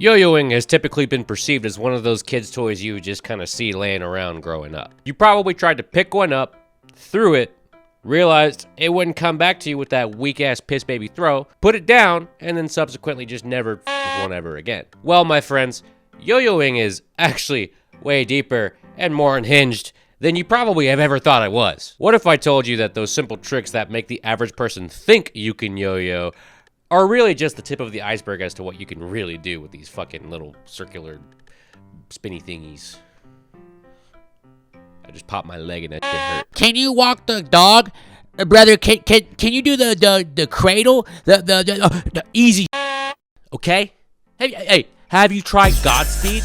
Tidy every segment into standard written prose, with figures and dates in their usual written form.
Yo-yoing has typically been perceived as one of those kids' toys you would just kind of see laying around growing up. You probably tried to pick one up, threw it, realized it wouldn't come back to you with that weak-ass piss baby throw, put it down, and then subsequently just never with one ever again. Well, my friends, yo-yoing is actually way deeper and more unhinged than you probably have ever thought it was. What if I told you that those simple tricks that make the average person think you can yo-yo are really just the tip of the iceberg as to what you can really do with these fucking little circular spinny thingies? I just popped my leg and that shit hurt. Can you walk the dog? Brother, can you do the cradle? The easy, okay? Hey, have you tried Godspeed?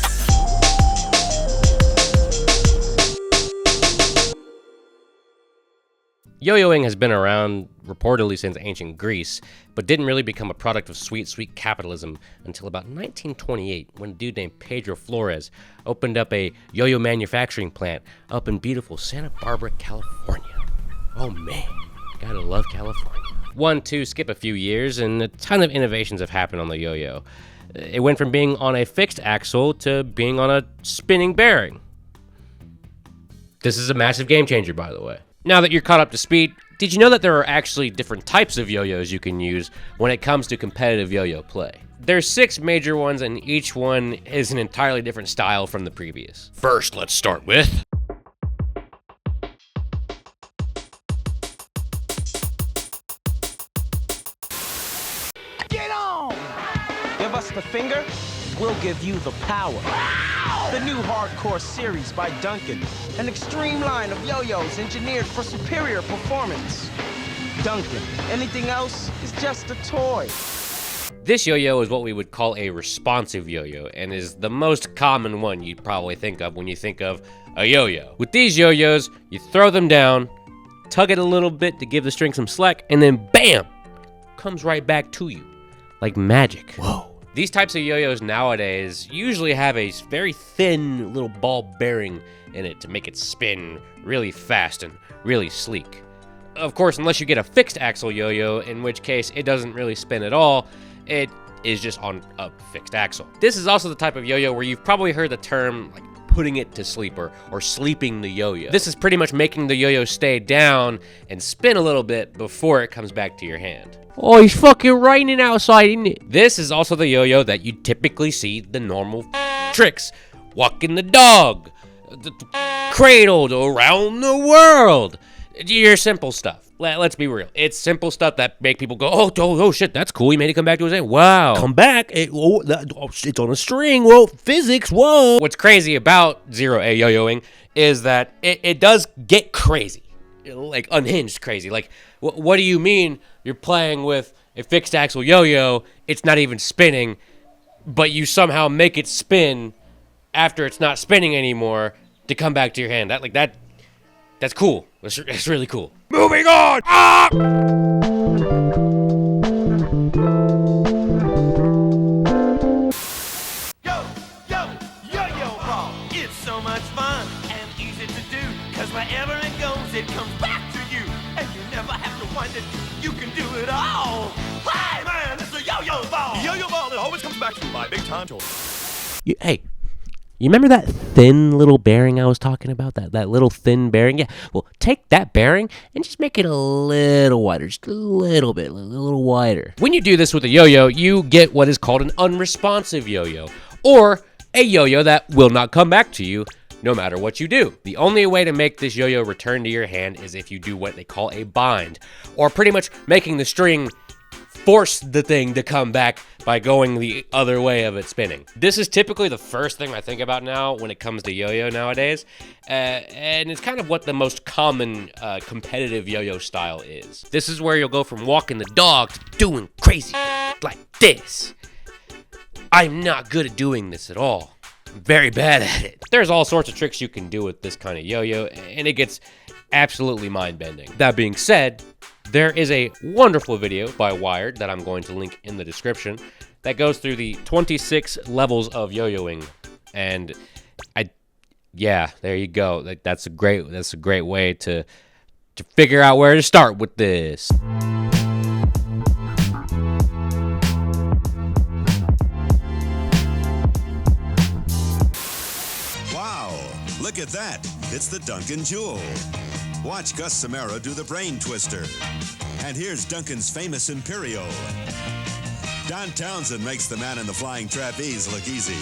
Yo-yoing has been around reportedly since ancient Greece, but didn't really become a product of sweet capitalism until about 1928, when a dude named Pedro Flores opened up a yo-yo manufacturing plant up in beautiful Santa Barbara, California. Oh man, gotta love California. Skip a few years, and a ton of innovations have happened on the yo-yo. It went from being on a fixed axle to being on a spinning bearing. This is a massive game changer, by the way. Now that you're caught up to speed, did you know that there are actually different types of yo-yos you can use when it comes to competitive yo-yo play? There's 6 major ones, and each one is an entirely different style from the previous. First, let's start with... Get on! Give us the finger, we'll give you the power. The new hardcore series by Duncan, an extreme line of yo-yos engineered for superior performance. Duncan, anything else is just a toy. This yo-yo is what we would call a responsive yo-yo, and is the most common one you'd probably think of when you think of a yo-yo. With these yo-yos, you throw them down, tug it a little bit to give the string some slack, and then BAM! Comes right back to you, like magic. Whoa. These types of yo-yos nowadays usually have a very thin little ball bearing in it to make it spin really fast and really sleek. Of course, unless you get a fixed axle yo-yo, in which case it doesn't really spin at all, it is just on a fixed axle. This is also the type of yo-yo where you've probably heard the term like putting it to sleep or sleeping the yo-yo. This is pretty much making the yo-yo stay down and spin a little bit before it comes back to your hand. Oh, it's fucking raining outside, isn't it? This is also the yo-yo that you typically see the normal tricks. Walking the dog, cradled around the world. Your simple stuff. Let's be real. It's simple stuff that make people go, oh shit, that's cool. He made it come back to his hand. Wow. Come back. It's on a string. Whoa, physics. Whoa. What's crazy about zero-A yo-yoing is that it does get crazy. Like unhinged crazy. Like, what do you mean you're playing with a fixed axle yo-yo, it's not even spinning, but you somehow make it spin after it's not spinning anymore to come back to your hand? That's cool. That's really cool. Moving on! Ah! Yo-yo ball. It's so much fun and easy to do, cause wherever it goes, it comes back to you. And you never have to wonder, you can do it all. Hey man, it's a yo-yo ball. Yo-yo ball that always comes back to my big time toy. Hey, you remember that thin little bearing I was talking about? That little thin bearing? Yeah, well, take that bearing and just make it a little wider. Just a little bit, a little wider. When you do this with a yo-yo, you get what is called an unresponsive yo-yo, or a yo-yo that will not come back to you no matter what you do. The only way to make this yo-yo return to your hand is if you do what they call a bind, or pretty much making the string force the thing to come back by going the other way of it spinning. This is typically the first thing I think about now when it comes to yo-yo nowadays, and it's kind of what the most common competitive yo-yo style is. This is where you'll go from walking the dog to doing crazy like this. I'm not good at doing this at all. I'm very bad at it. There's all sorts of tricks you can do with this kind of yo-yo, and it gets absolutely mind-bending. That being said, there is a wonderful video by Wired that I'm going to link in the description that goes through the 26 levels of yo-yoing, and yeah, there you go. That's a great way to figure out where to start with this. Look at that. It's the Duncan Jewel. Watch Gus Samara do the brain twister. And here's Duncan's famous Imperial. Don Townsend makes the man in the flying trapeze look easy.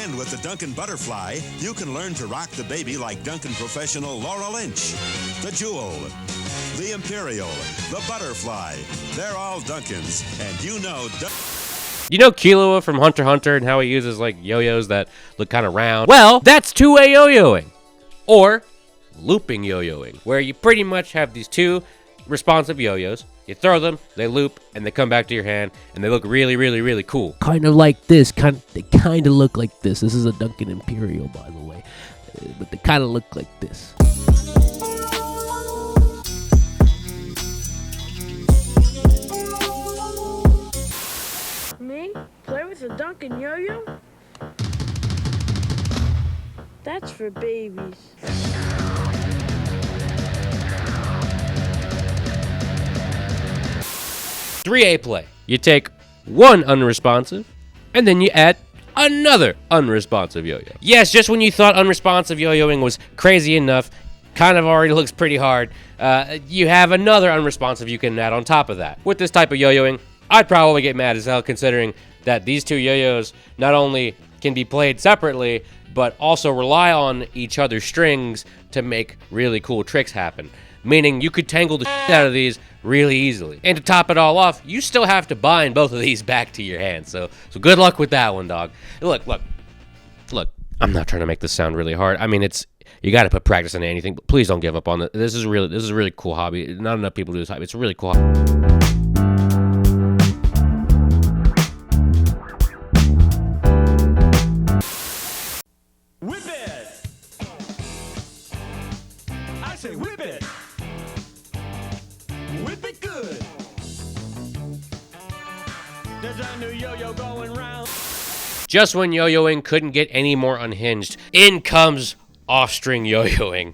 And with the Duncan Butterfly, you can learn to rock the baby like Duncan professional Laura Lynch. The Jewel, the Imperial, the Butterfly. They're all Duncans, and you know... You know Killua from Hunter x Hunter and how he uses like yo-yos that look kind of round? Well, that's two-way yo-yoing, or looping yo-yoing, where you pretty much have these two responsive yo-yos. You throw them, they loop, and they come back to your hand, and they look really, really, really cool. Kind of like this. They kind of look like this. This is a Duncan Imperial, by the way. But they kind of look like this. Me? Play with a Duncan yo-yo? That's for babies. 3A play. You take one unresponsive, and then you add another unresponsive yo-yo. Yes, just when you thought unresponsive yo-yoing was crazy enough, kind of already looks pretty hard, you have another unresponsive you can add on top of that. With this type of yo-yoing, I'd probably get mad as hell considering that these two yo-yos not only can be played separately, but also rely on each other's strings to make really cool tricks happen. Meaning you could tangle the shit out of these really easily. And to top it all off, you still have to bind both of these back to your hand. So good luck with that one, dog. Look. I'm not trying to make this sound really hard. I mean, you got to put practice into anything, but please don't give up on it. This is a really cool hobby. Not enough people do this hobby. It's a really cool hobby. Whip it! I say whip it! Whip it good! There's a new yo-yo going round. Just when yo-yoing couldn't get any more unhinged, in comes off-string yo-yoing.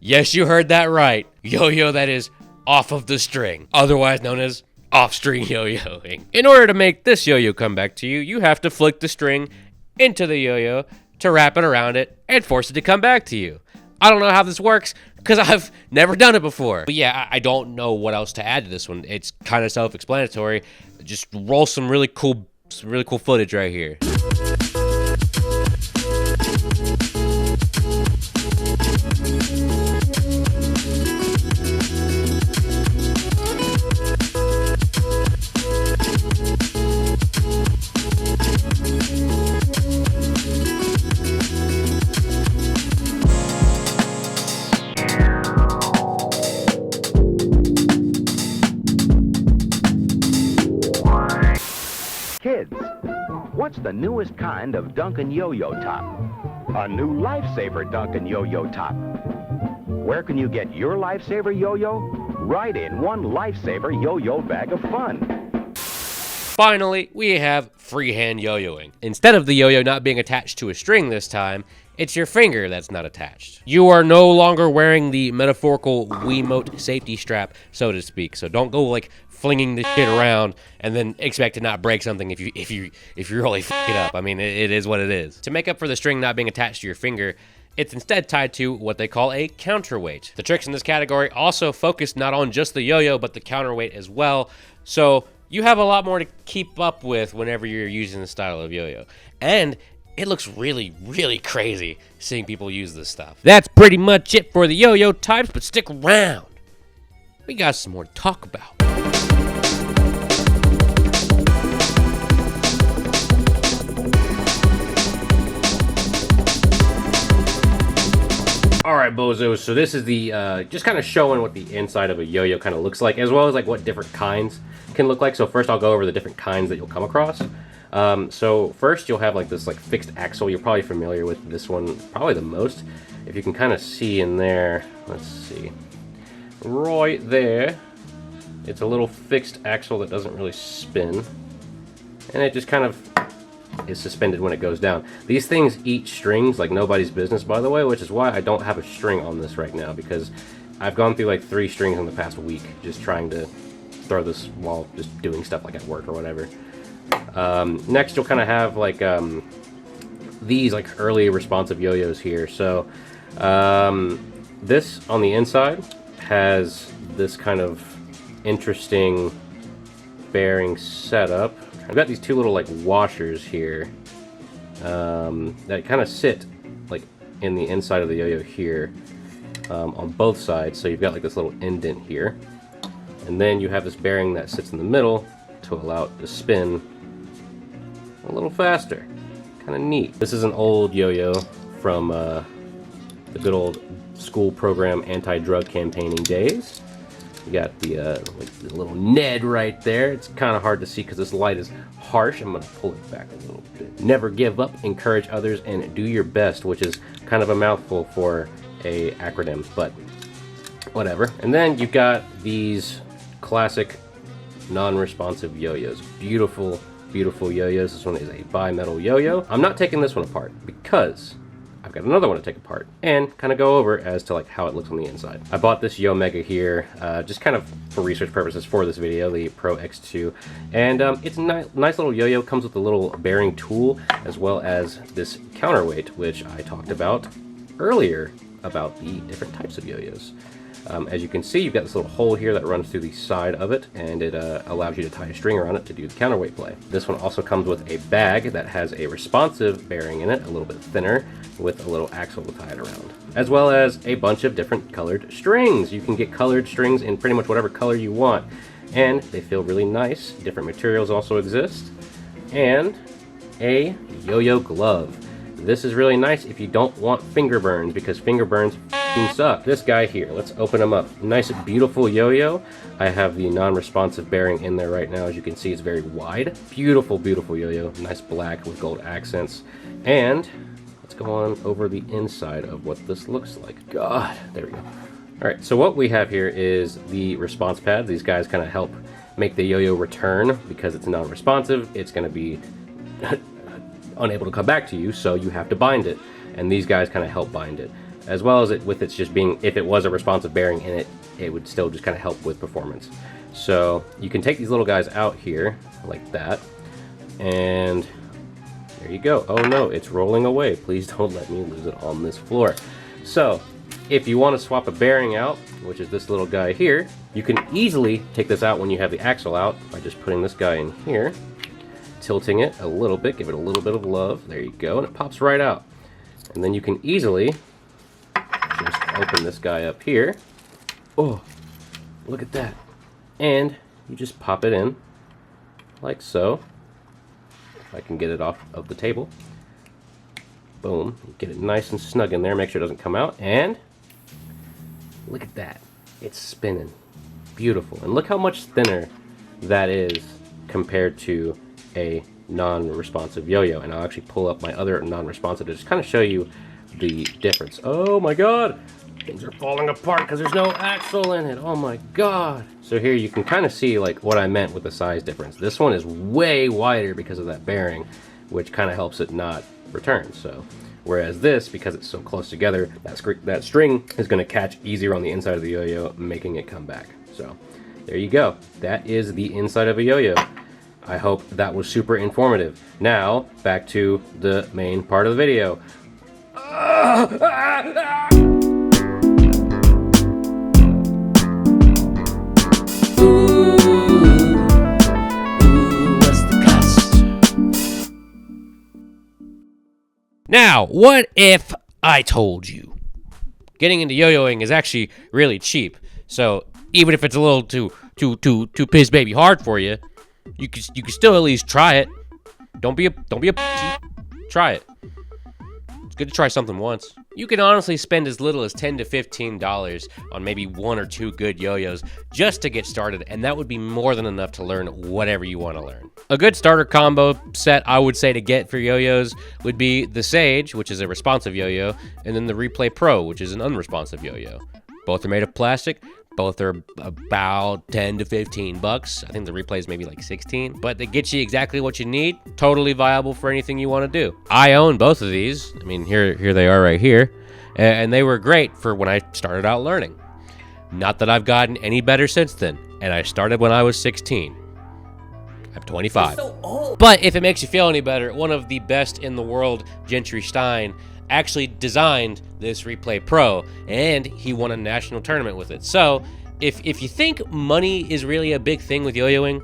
Yes, you heard that right. Yo-yo that is off of the string, otherwise known as off-string yo-yoing. In order to make this yo-yo come back to you, you have to flick the string into the yo-yo to wrap it around it and force it to come back to you. I don't know how this works because I've never done it before. But yeah, I don't know what else to add to this one. It's kind of self-explanatory. Just roll some really cool footage right here. Kids, what's the newest kind of Duncan Yo-Yo Top? A new Lifesaver Duncan Yo-Yo Top. Where can you get your Lifesaver Yo-Yo? Right in one Lifesaver Yo-Yo bag of fun. Finally, we have freehand yo-yoing. Instead of the yo-yo not being attached to a string this time, it's your finger that's not attached. You are no longer wearing the metaphorical Wiimote safety strap, so to speak. So don't go like flinging this shit around and then expect to not break something if you really f it up. I mean, it is what it is. To make up for the string not being attached to your finger, it's instead tied to what they call a counterweight. The tricks in this category also focus not on just the yo-yo, but the counterweight as well. So you have a lot more to keep up with whenever you're using this style of yo-yo. And it looks really, really crazy seeing people use this stuff. That's pretty much it for the yo-yo types, but stick around. We got some more to talk about. All right, bozos, so this is the, just kind of showing what the inside of a yo-yo kind of looks like, as well as like what different kinds can look like. So first I'll go over the different kinds that you'll come across. So first you'll have like this like fixed axle. You're probably familiar with this one probably the most. If you can kind of see in there, let's see, right there, it's a little fixed axle that doesn't really spin. And it just kind of is suspended when it goes down. These things eat strings like nobody's business, by the way, which is why I don't have a string on this right now, because I've gone through like 3 strings in the past week just trying to throw this while just doing stuff like at work or whatever. Next you'll kind of have like these like early responsive yo-yos here. So this on the inside has this kind of interesting bearing setup. I've got these two little like washers here that kind of sit like in the inside of the yo-yo here on both sides. So you've got like this little indent here, and then you have this bearing that sits in the middle to allow it to spin a little faster. Kind of neat. This is an old yo-yo from the good old school program anti-drug campaigning days. You got the, like the little Ned right there. It's kind of hard to see because this light is harsh. I'm going to pull it back a little bit. Never give up, encourage others, and do your best, which is kind of a mouthful for a acronym, but whatever. And then you've got these classic non-responsive yo-yos. Beautiful, beautiful yo-yos. This one is a bimetal yo-yo. I'm not taking this one apart because I've got another one to take apart and kind of go over as to like how it looks on the inside. I bought this Yo Mega here just kind of for research purposes for this video, the Pro X2, and it's a nice little yo-yo. Comes with a little bearing tool as well as this counterweight, which I talked about earlier about the different types of yo-yos. As you can see, you've got this little hole here that runs through the side of it, and it allows you to tie a string around it to do the counterweight play. This one also comes with a bag that has a responsive bearing in it, a little bit thinner, with a little axle to tie it around, as well as a bunch of different colored strings. You can get colored strings in pretty much whatever color you want, and they feel really nice. Different materials also exist, and a yo-yo glove. This is really nice if you don't want finger burns, because finger burns suck. This guy here, let's open him up. Nice, beautiful yo-yo. I have the non-responsive bearing in there right now. As you can see, it's very wide. Beautiful, beautiful yo-yo. Nice black with gold accents. And let's go on over the inside of what this looks like. God, there we go. All right, so what we have here is the response pad. These guys kind of help make the yo-yo return. Because it's non-responsive, it's going to be unable to come back to you, so you have to bind it. And these guys kind of help bind it. As well as it with its just being, if it was a responsive bearing in it, it would still just kind of help with performance. So you can take these little guys out here like that, and there you go. Oh no, it's rolling away. Please don't let me lose it on this floor. So if you want to swap a bearing out, which is this little guy here, you can easily take this out when you have the axle out by just putting this guy in here, tilting it a little bit, give it a little bit of love. There you go, and it pops right out. And then you can easily just open this guy up here. Oh, look at that. And you just pop it in like so. If I can get it off of the table. Boom. Get it nice and snug in there. Make sure it doesn't come out. And look at that. It's spinning. Beautiful. And look how much thinner that is compared to a non-responsive yo-yo. And I'll actually pull up my other non-responsive to just kind of show you the difference. Oh my god, things are falling apart because there's no axle in it. Oh my god. So here you can kind of see like what I meant with the size difference. This one is way wider because of that bearing, which kind of helps it not return. So whereas this, because it's so close together, that string is going to catch easier on the inside of the yo-yo, making it come back. So there you go. That is the inside of a yo-yo. I hope that was super informative. Now back to the main part of the video. Now, what if I told you? Getting into yo-yoing is actually really cheap. So even if it's a little too piss baby hard for you, you can still at least try it. Don't be a pussy. Try it. It's good to try something once. You can honestly spend as little as $10 to $15 on maybe one or two good yo-yos just to get started, and that would be more than enough to learn whatever you want to learn. A good starter combo set I would say to get for yo-yos would be the Sage, which is a responsive yo-yo, and then the Replay Pro, which is an unresponsive yo-yo. Both are made of plastic. Both are about 10 to 15 bucks. I think the Replay is maybe like 16, but they get you exactly what you need. Totally viable for anything you want to do. I own both of these. I mean, here they are right here, and they were great for when I started out learning. Not that I've gotten any better since then, and I started when I was 16. I'm 25. But if it makes you feel any better, one of the best in the world, Gentry Stein, actually designed this Replay Pro, and he won a national tournament with it. So if you think money is really a big thing with yo-yoing,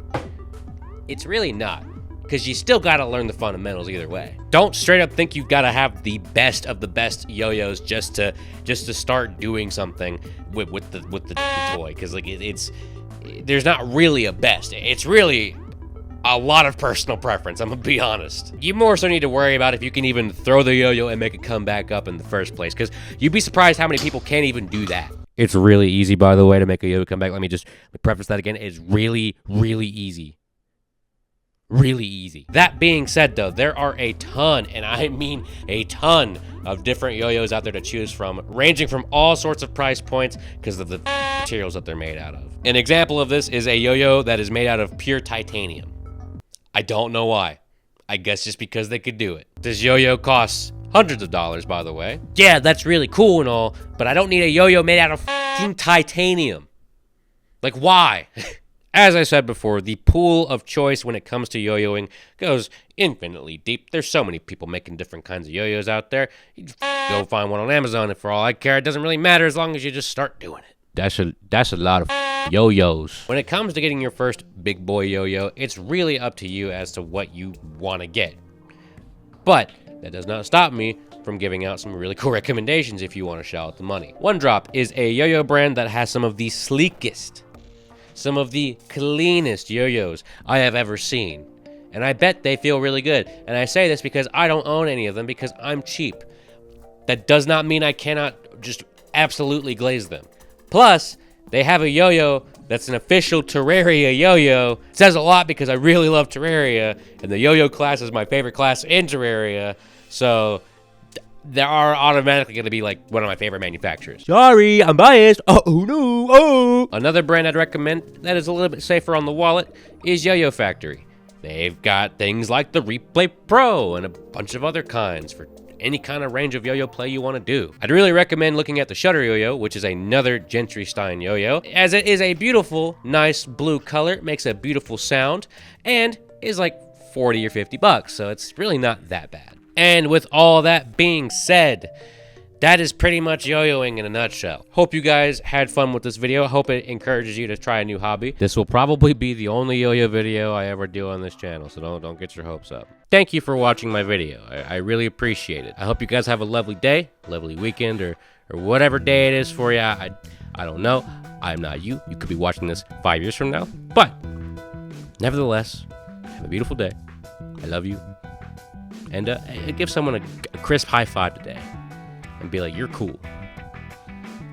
it's really not, because you still got to learn the fundamentals either way. Don't straight up think you've got to have the best of the best yo-yos just to start doing something with the toy, because like there's not really a best. It's really a lot of personal preference, I'm gonna be honest. You more so need to worry about if you can even throw the yo-yo and make it come back up in the first place, because you'd be surprised how many people can't even do that. It's really easy, by the way, to make a yo-yo come back. Let me preface that again. It's really, really easy. Really easy. That being said, though, there are a ton, and I mean a ton, of different yo-yos out there to choose from, ranging from all sorts of price points because of the materials that they're made out of. An example of this is a yo-yo that is made out of pure titanium. I don't know why. I guess just because they could do it. This yo-yo costs hundreds of dollars, by the way. Yeah, that's really cool and all, but I don't need a yo-yo made out of f***ing titanium. Like, why? As I said before, the pool of choice when it comes to yo-yoing goes infinitely deep. There's so many people making different kinds of yo-yos out there. You just go find one on Amazon, and for all I care, it doesn't really matter as long as you just start doing it. That's a lot of yo-yos. When it comes to getting your first big boy yo-yo, it's really up to you as to what you want to get. But that does not stop me from giving out some really cool recommendations if you want to shell out the money. One Drop is a yo-yo brand that has some of the sleekest, some of the cleanest yo-yos I have ever seen. And I bet they feel really good. And I say this because I don't own any of them because I'm cheap. That does not mean I cannot just absolutely glaze them. Plus, they have a yo-yo that's an official Terraria yo-yo. It says a lot because I really love Terraria, and the yo-yo class is my favorite class in Terraria. So they are automatically going to be like one of my favorite manufacturers. Sorry, I'm biased. Oh no, oh. Another brand I'd recommend that is a little bit safer on the wallet is Yo-Yo Factory. They've got things like the Replay Pro and a bunch of other kinds for any kind of range of yo-yo play you want to do. I'd really recommend looking at the Shutter Yo-Yo, which is another Gentry Stein yo-yo, as it is a beautiful, nice blue color. It makes a beautiful sound and is like 40 or 50 bucks, so it's really not that bad. And with all that being said, that is pretty much yo-yoing in a nutshell. Hope you guys had fun with this video. Hope it encourages you to try a new hobby. This will probably be the only yo-yo video I ever do on this channel, so don't get your hopes up. Thank you for watching my video. I really appreciate it. I hope you guys have a lovely day, lovely weekend, or whatever day it is for you. I don't know. I'm not you. You could be watching this 5 years from now. But nevertheless, have a beautiful day. I love you. And give someone a crisp high five today. And be like, you're cool.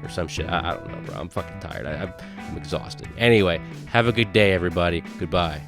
Or some shit. I don't know, bro. I'm fucking tired. I'm exhausted. Anyway, have a good day, everybody. Goodbye.